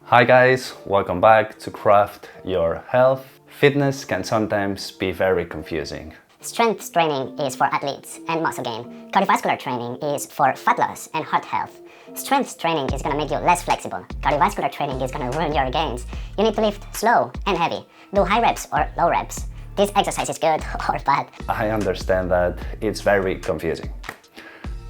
Hi guys, welcome back to Craft Your Health. Fitness can sometimes be very confusing. Strength training is for athletes and muscle gain. Cardiovascular training is for fat loss and heart health. Strength training is gonna make you less flexible. Cardiovascular training is gonna ruin your gains. You need to lift slow and heavy. Do high reps or low reps. This exercise is good or bad. I understand that it's very confusing.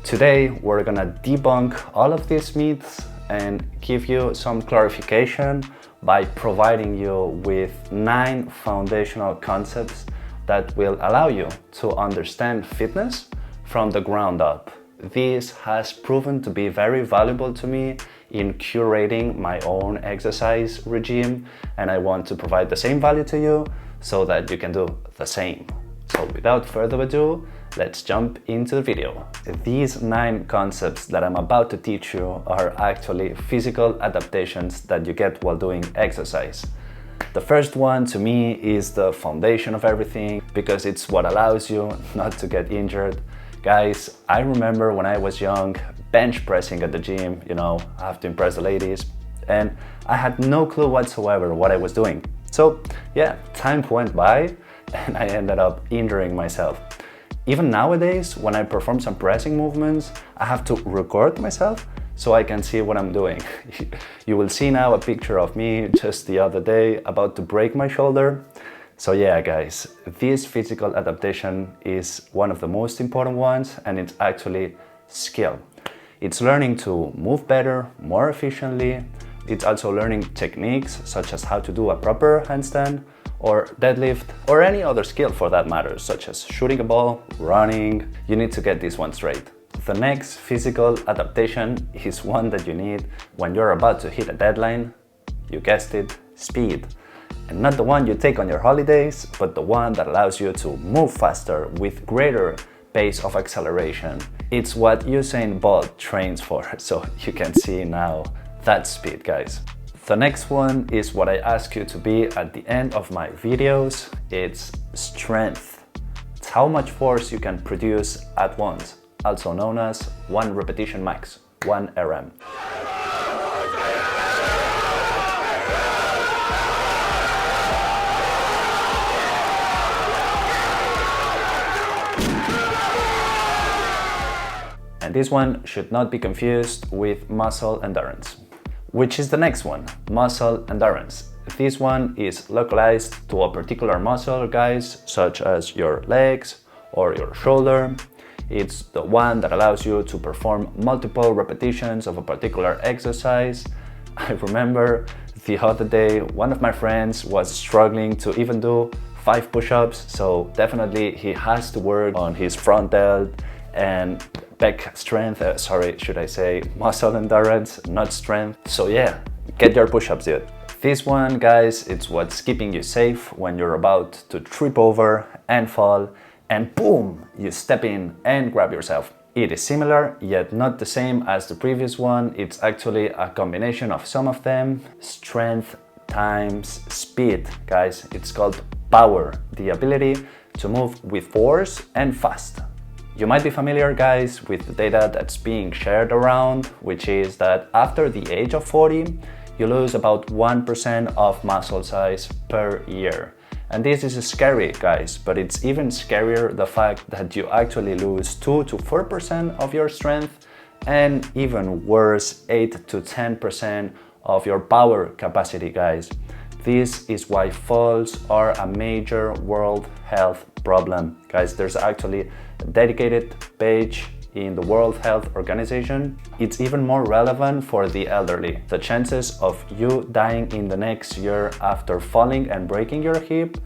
Today we're gonna debunk all of these myths and give you some clarification by providing you with 9 foundational concepts that will allow you to understand fitness from the ground up. This has proven to be very valuable to me in curating my own exercise regime, and I want to provide the same value to you so that you can do the same. So without further ado, let's jump into the video. These 9 concepts that I'm about to teach you are actually physical adaptations that you get while doing exercise. The first one to me is the foundation of everything because it's what allows you not to get injured. Guys, I remember when I was young, bench pressing at the gym, I have to impress the ladies, and I had no clue whatsoever what I was doing. So yeah, time went by and I ended up injuring myself. Even nowadays, when I perform some pressing movements, I have to record myself so I can see what I'm doing. You will see now a picture of me just the other day about to break my shoulder. So yeah, guys, this physical adaptation is one of the most important ones, and it's actually skill. It's learning to move better, more efficiently. It's also learning techniques such as how to do a proper handstand or deadlift, or any other skill for that matter, such as shooting a ball, running. You need to get this one straight. The next physical adaptation is one that you need when you're about to hit a deadline. You guessed it, speed. And not the one you take on your holidays, but the one that allows you to move faster with greater pace of acceleration. It's what Usain Bolt trains for, so you can see now that speed, guys. The next one is what I ask you to be at the end of my videos. It's strength. It's how much force you can produce at once, also known as 1 repetition max, 1 RM. And this one should not be confused with muscle endurance. Which is the next one, muscle endurance. This one is localized to a particular muscle, guys, such as your legs or your shoulder. It's the one that allows you to perform multiple repetitions of a particular exercise. I remember the other day, one of my friends was struggling to even do 5 push-ups, so definitely he has to work on his front delt and back strength, should I say muscle endurance, not strength. So yeah, get your push-ups, dude. This one, guys, it's what's keeping you safe when you're about to trip over and fall, and boom, you step in and grab yourself. It is similar, yet not the same as the previous one. It's actually a combination of some of them. Strength times speed, guys. It's called power, the ability to move with force and fast. You might be familiar, guys, with the data that's being shared around, which is that after the age of 40, you lose about 1% of muscle size per year. And this is scary, guys, but it's even scarier the fact that you actually lose 2 to 4% of your strength, and even worse, 8 to 10% of your power capacity, guys. This is why falls are a major world health problem. Guys, there's actually a dedicated page in the World Health Organization. It's even more relevant for the elderly. The chances of you dying in the next year after falling and breaking your hip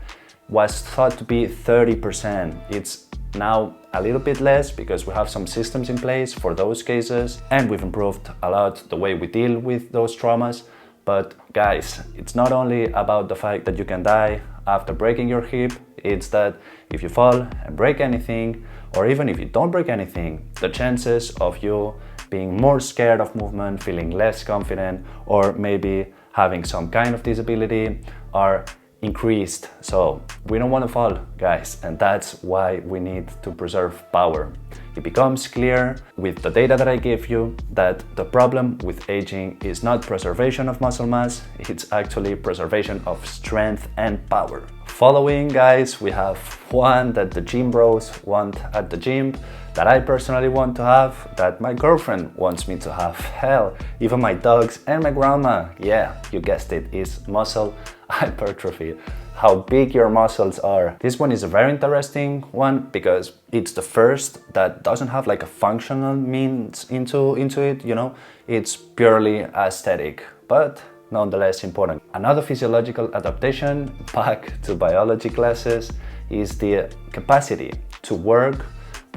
was thought to be 30%. It's now a little bit less because we have some systems in place for those cases, and we've improved a lot the way we deal with those traumas. But guys, it's not only about the fact that you can die after breaking your hip, it's that if you fall and break anything, or even if you don't break anything, the chances of you being more scared of movement, feeling less confident, or maybe having some kind of disability are increased. So we don't want to fall, guys, and that's why we need to preserve power. It becomes clear with the data that I gave you that the problem with aging is not preservation of muscle mass, it's actually preservation of strength and power. Following, guys, we have one that the gym bros want at the gym, that I personally want to have, that my girlfriend wants me to have. Hell, even my dogs and my grandma. Yeah, you guessed it, is muscle hypertrophy. How big your muscles are. This one is a very interesting one because it's the first that doesn't have like a functional means into it, you know. It's purely aesthetic, but nonetheless important. Another physiological adaptation, back to biology classes, is the capacity to work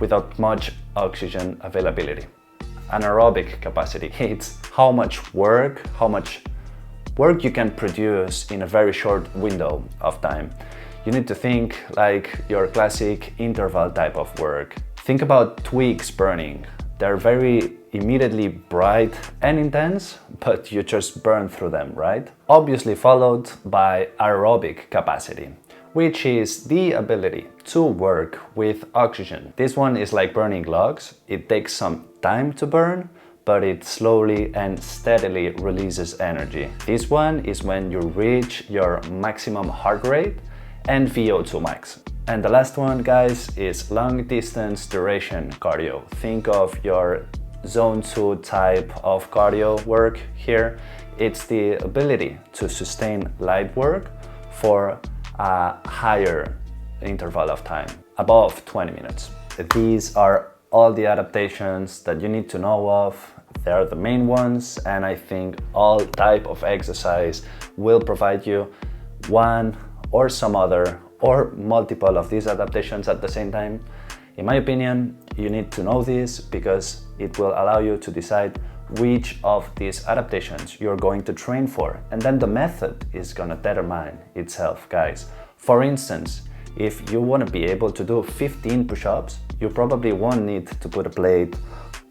without much oxygen availability. Anaerobic capacity, it's how much work you can produce in a very short window of time. You need to think like your classic interval type of work. Think about twigs burning. They're very immediately bright and intense, but you just burn through them, right? Obviously followed by aerobic capacity, which is the ability to work with oxygen. This one is like burning logs. It takes some time to burn, but it slowly and steadily releases energy. This one is when you reach your maximum heart rate and VO2 max. And the last one, guys, is long distance duration cardio. Think of your zone 2 type of cardio work here. It's the ability to sustain light work for a higher interval of time, above 20 minutes. These are all the adaptations that you need to know of. They are the main ones, and I think all type of exercise will provide you one or some other or multiple of these adaptations at the same time. In my opinion, you need to know this because it will allow you to decide which of these adaptations you're going to train for, and then the method is gonna determine itself, guys. For instance, if you want to be able to do 15 push-ups, you probably won't need to put a plate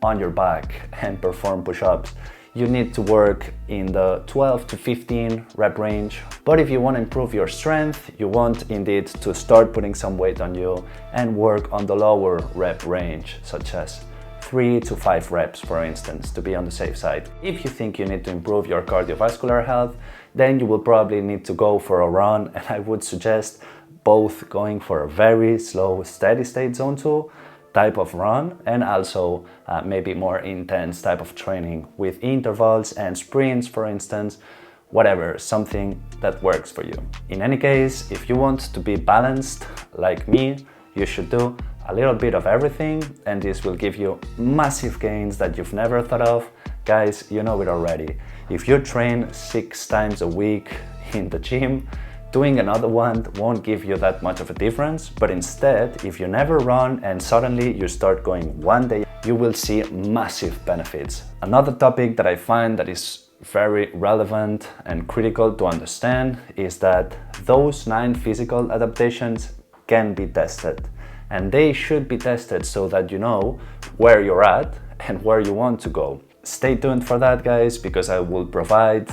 on your back and perform push-ups. You need to work in the 12 to 15 rep range. But if you want to improve your strength, you want indeed to start putting some weight on you and work on the lower rep range, such as 3 to 5 reps, for instance, to be on the safe side. If you think you need to improve your cardiovascular health, then you will probably need to go for a run, and I would suggest both going for a very slow, steady state zone 2 type of run, and also maybe more intense type of training with intervals and sprints, for instance, whatever, something that works for you. In any case, if you want to be balanced like me, you should do a little bit of everything, and this will give you massive gains that you've never thought of. Guys, you know it already. If you train 6 times a week in the gym, doing another one won't give you that much of a difference, but instead, if you never run and suddenly you start going one day, you will see massive benefits. Another topic that I find that is very relevant and critical to understand is that those 9 physical adaptations can be tested, and they should be tested so that you know where you're at and where you want to go. Stay tuned for that, guys, because I will provide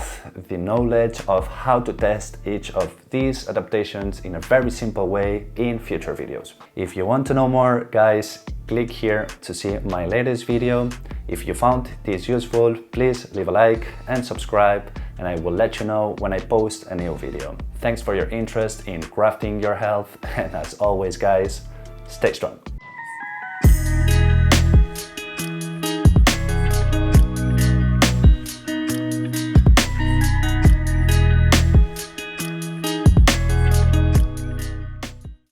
the knowledge of how to test each of these adaptations in a very simple way in future videos. If you want to know more, guys, click here to see my latest video. If you found this useful, please leave a like and subscribe, and I will let you know when I post a new video. Thanks for your interest in crafting your health, and as always, guys, stay strong.